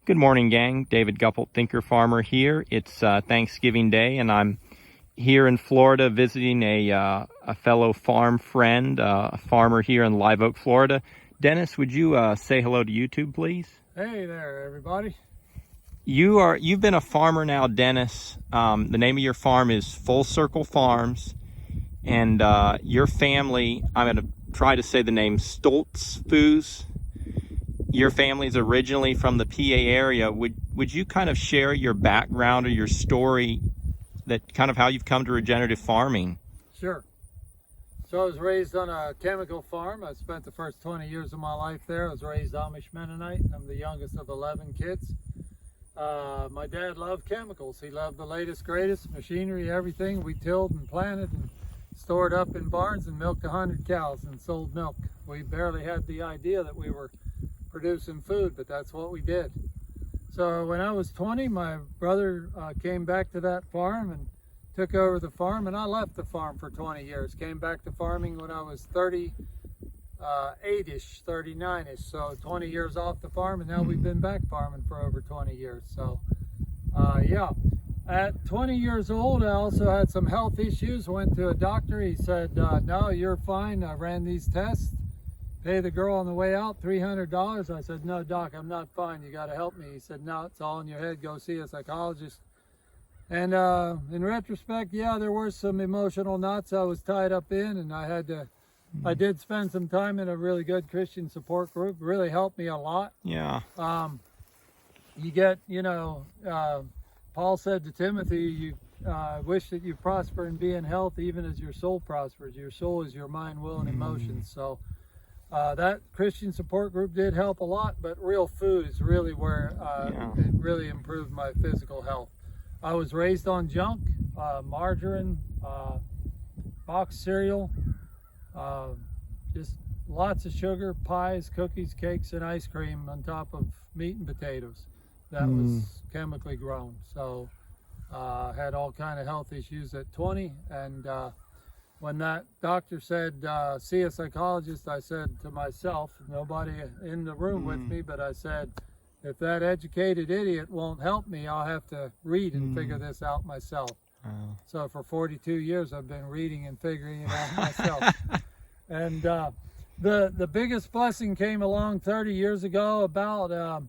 Good morning, gang. David Guppelt, Thinker Farmer here. It's Thanksgiving Day, and I'm here in Florida visiting a fellow farm friend, a farmer here in Live Oak, Florida. Dennis, would you say hello to YouTube, please? Hey there, everybody. You've been a farmer now, Dennis. The name of your farm is Full Circle Farms, and your family, I'm going to try to say the name, Stoltzfoos. Your family's originally from the PA area. Would you kind of share your background or your story, that kind of how you've come to regenerative farming? Sure. So I was raised on a chemical farm. I spent the first 20 years of my life there. I was raised Amish Mennonite. I'm the youngest of 11 kids. My dad loved chemicals. He loved the latest, greatest machinery, everything. We tilled and planted and stored up in barns and milked 100 cows and sold milk. We barely had the idea that we were producing food, but that's what we did. So when I was 20, my brother came back to that farm and took over the farm, and I left the farm for 20 years. Came back to farming when I was 38-ish, 39-ish, so 20 years off the farm, and now we've been back farming for over 20 years. So yeah, at 20 years old, I also had some health issues. Went to a doctor. He said, no, you're fine. I ran these tests. Pay the girl on the way out $300. I said, no, doc, I'm not fine. You got to help me. He said, no, it's all in your head. Go see a psychologist. And in retrospect, yeah, there were some emotional knots I was tied up in, and I did spend some time in a really good Christian support group. It really helped me a lot. Yeah. You get, Paul said to Timothy, you wish that you prosper and be in health even as your soul prospers. Your soul is your mind, will, and emotions. So that Christian support group did help a lot, but real food is really where it really improved my physical health. I was raised on junk, margarine, box cereal, just lots of sugar, pies, cookies, cakes, and ice cream on top of meat and potatoes. That was chemically grown. So had all kind of health issues at 20, and when that doctor said, see a psychologist, I said to myself, nobody in the room with me, but I said, if that educated idiot won't help me, I'll have to read and figure this out myself. So for 42 years, I've been reading and figuring it out myself. And the biggest blessing came along 30 years ago about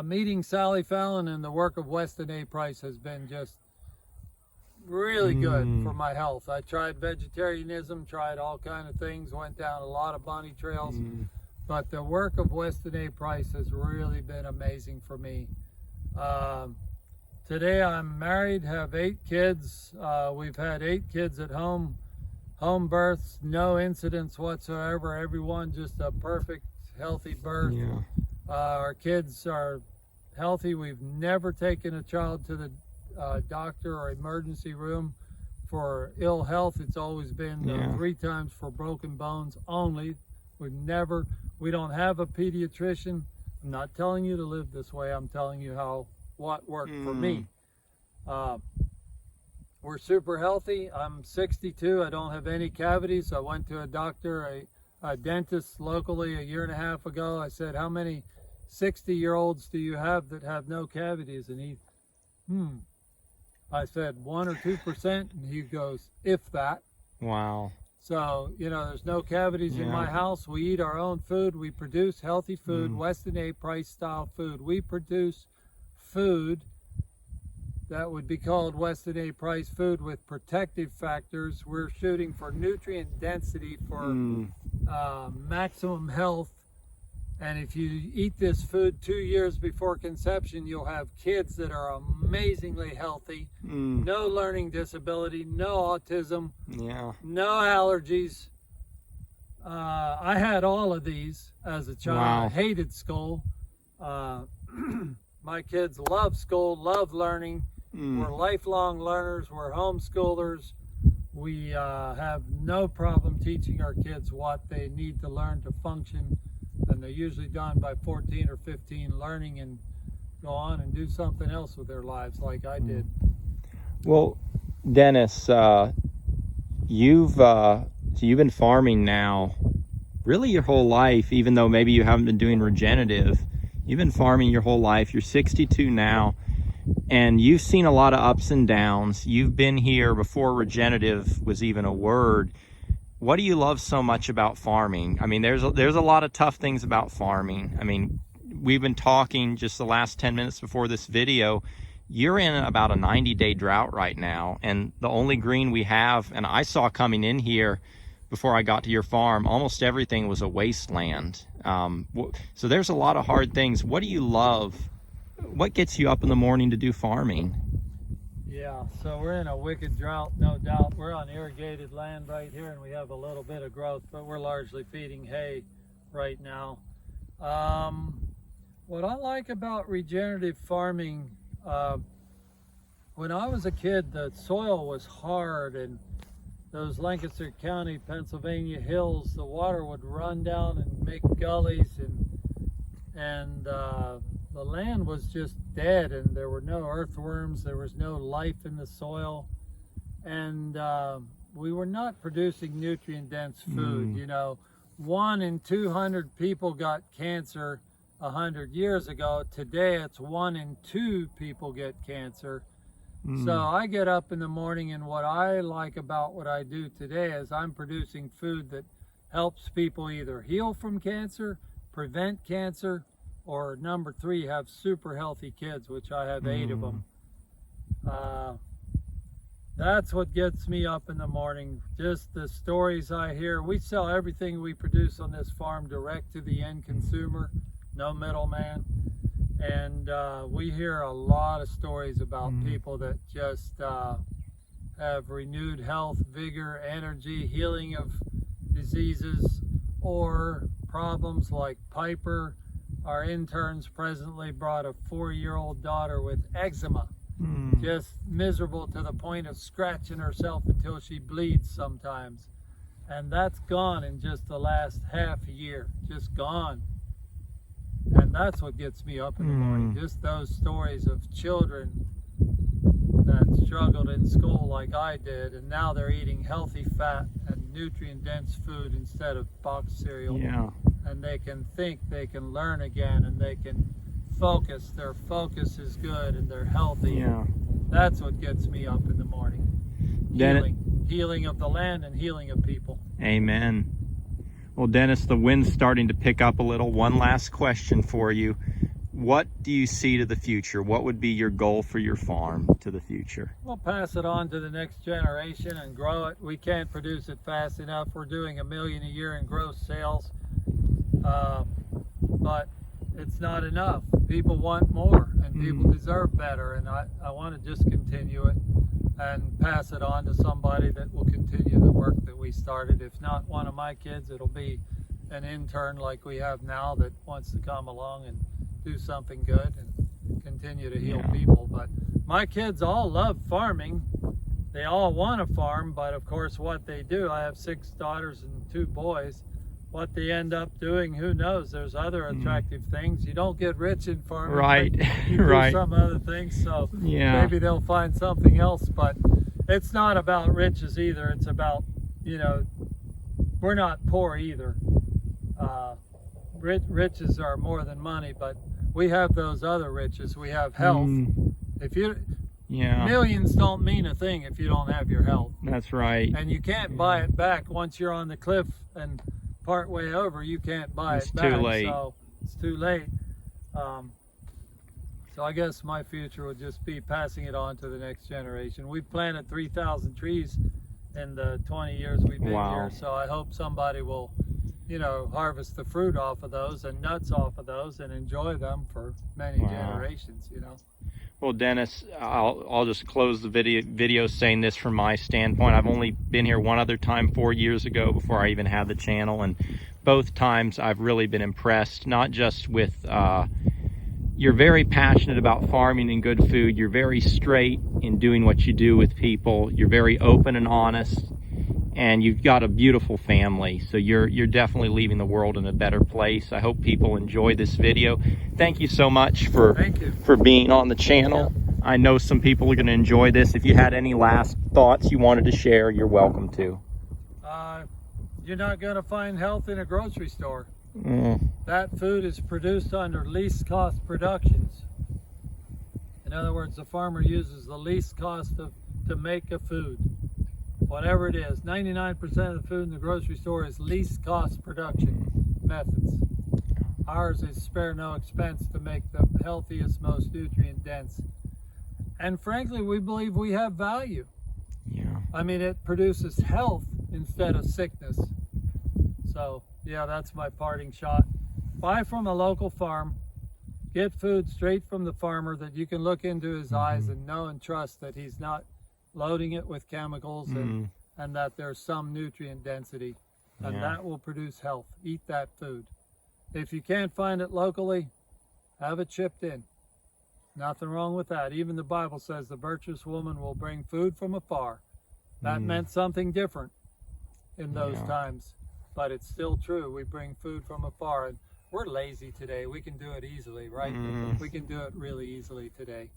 meeting Sally Fallon, and the work of Weston A. Price has been just really good for my health. I tried vegetarianism, tried all kind of things, went down a lot of bunny trails, but the work of Weston A. Price has really been amazing for me. Today I'm married, have 8 kids. We've had 8 kids at home births, no incidents whatsoever. Everyone just a perfect, healthy birth. Yeah. Our kids are healthy. We've never taken a child to the doctor or emergency room for ill health. It's always been 3 times for broken bones only. We don't have a pediatrician. I'm not telling you to live this way. I'm telling you what worked for me. We're super healthy. I'm 62. I don't have any cavities. I went to a doctor, a dentist locally a year and a half ago. I said, how many 60-year-olds do you have that have no cavities? And he, I said 1 or 2%, and he goes, if that. Wow. So, there's no cavities in my house. We eat our own food. We produce healthy food, Weston A. Price style food. We produce food that would be called Weston A. Price food with protective factors. We're shooting for nutrient density for maximum health. And if you eat this food 2 years before conception, you'll have kids that are amazingly healthy, no learning disability, no autism, no allergies. I had all of these as a child. Wow. I hated school. My kids love school, love learning. We're lifelong learners. We're homeschoolers. We have no problem teaching our kids what they need to learn to function. And they're usually done by 14 or 15, learning and go on and do something else with their lives like I did. Well, Dennis, you've been farming now really your whole life, even though maybe you haven't been doing regenerative. You've been farming your whole life. You're 62 now, and you've seen a lot of ups and downs. You've been here before regenerative was even a word. What do you love so much about farming? I mean, there's a lot of tough things about farming. I mean, we've been talking just the last 10 minutes before this video. You're in about a 90-day drought right now, and the only green we have, and I saw coming in here before I got to your farm, almost everything was a wasteland. So there's a lot of hard things. What do you love? What gets you up in the morning to do farming? Yeah, so we're in a wicked drought, no doubt. We're on irrigated land right here, and we have a little bit of growth, but we're largely feeding hay right now. What I like about regenerative farming, when I was a kid, the soil was hard, and those Lancaster County, Pennsylvania hills, the water would run down and make gullies, and the land was just dead, and there were no earthworms, there was no life in the soil, and we were not producing nutrient-dense food. You know, 1 in 200 people got cancer 100 years ago. Today it's 1 in 2 people get cancer. So I get up in the morning, and what I like about what I do today is I'm producing food that helps people either heal from cancer, prevent cancer, or number 3, have super healthy kids, which I have 8 of them. That's what gets me up in the morning, just the stories I hear. We sell everything we produce on this farm direct to the end consumer, no middleman. And we hear a lot of stories about people that just have renewed health, vigor, energy, healing of diseases or problems like Piper. Our interns presently brought a 4-year-old daughter with eczema, just miserable to the point of scratching herself until she bleeds sometimes. And that's gone in just the last half a year, just gone. And that's what gets me up in the morning, just those stories of children that struggled in school like I did, and now they're eating healthy fat and nutrient-dense food instead of box cereal. Yeah. And they can think, they can learn again, and they can focus. Their focus is good, and they're healthy. Yeah. That's what gets me up in the morning. Healing of the land and healing of people. Amen. Well, Dennis, the wind's starting to pick up a little. One last question for you. What do you see to the future? What would be your goal for your farm to the future? We'll pass it on to the next generation and grow it. We can't produce it fast enough. We're doing $1 million a year in gross sales, but it's not enough. People want more, and people deserve better, and I want to just continue it and pass it on to somebody that will continue the work that we started. If not one of my kids, it'll be an intern like we have now that wants to come along and do something good and continue to heal people. But my kids all love farming. They all want to farm, but of course what they do, I have 6 daughters and 2 boys. What they end up doing, who knows? There's other attractive things. You don't get rich in farming. Right, you do right. some other things, so maybe they'll find something else. But it's not about riches either. It's about, you know, we're not poor either. Riches are more than money, but we have those other riches. We have health. If you millions don't mean a thing if you don't have your health. That's right. And you can't buy it back once you're on the cliff and part way over. You can't buy it back. It's too late. So it's too late. So I guess my future would just be passing it on to the next generation. We've planted 3,000 trees in the 20 years we've been here. So I hope somebody will, you know, harvest the fruit off of those and nuts off of those and enjoy them for many generations, you know. Well, Dennis, I'll just close the video saying this from my standpoint. I've only been here one other time 4 years ago before I even had the channel, and both times I've really been impressed, not just with you're very passionate about farming and good food. You're very straight in doing what you do with people. You're very open and honest, and you've got a beautiful family. So you're definitely leaving the world in a better place. I hope people enjoy this video. Thank you so much for being on the channel. I know some people are going to enjoy this. If you had any last thoughts you wanted to share, you're welcome to. You're not going to find health in a grocery store. That food is produced under least cost productions. In other words, the farmer uses the least cost to make a food. Whatever it is, 99% of the food in the grocery store is least cost production methods. Ours is spare no expense to make the healthiest, most nutrient dense. And frankly, we believe we have value. Yeah. I mean, it produces health instead of sickness. So, yeah, that's my parting shot. Buy from a local farm. Get food straight from the farmer that you can look into his eyes and know and trust that he's not loading it with chemicals and that there's some nutrient density. And that will produce health. Eat that food. If you can't find it locally, have it shipped in. Nothing wrong with that. Even the Bible says the virtuous woman will bring food from afar. That meant something different in those times, but it's still true. We bring food from afar, and we're lazy today. We can do it easily, right? We can do it really easily today.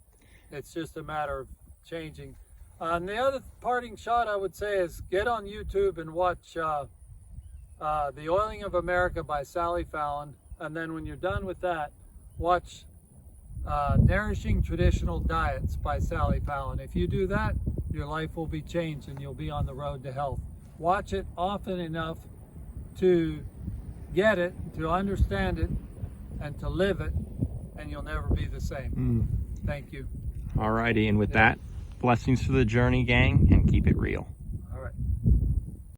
It's just a matter of changing. And the other parting shot I would say is get on YouTube and watch The Oiling of America by Sally Fallon, and then when you're done with that, watch Nourishing Traditional Diets by Sally Fallon. If you do that, your life will be changed and you'll be on the road to health. Watch it often enough to get it, to understand it, and to live it, and you'll never be the same. Thank you. All righty, and with that, blessings for the journey, gang, and keep it real.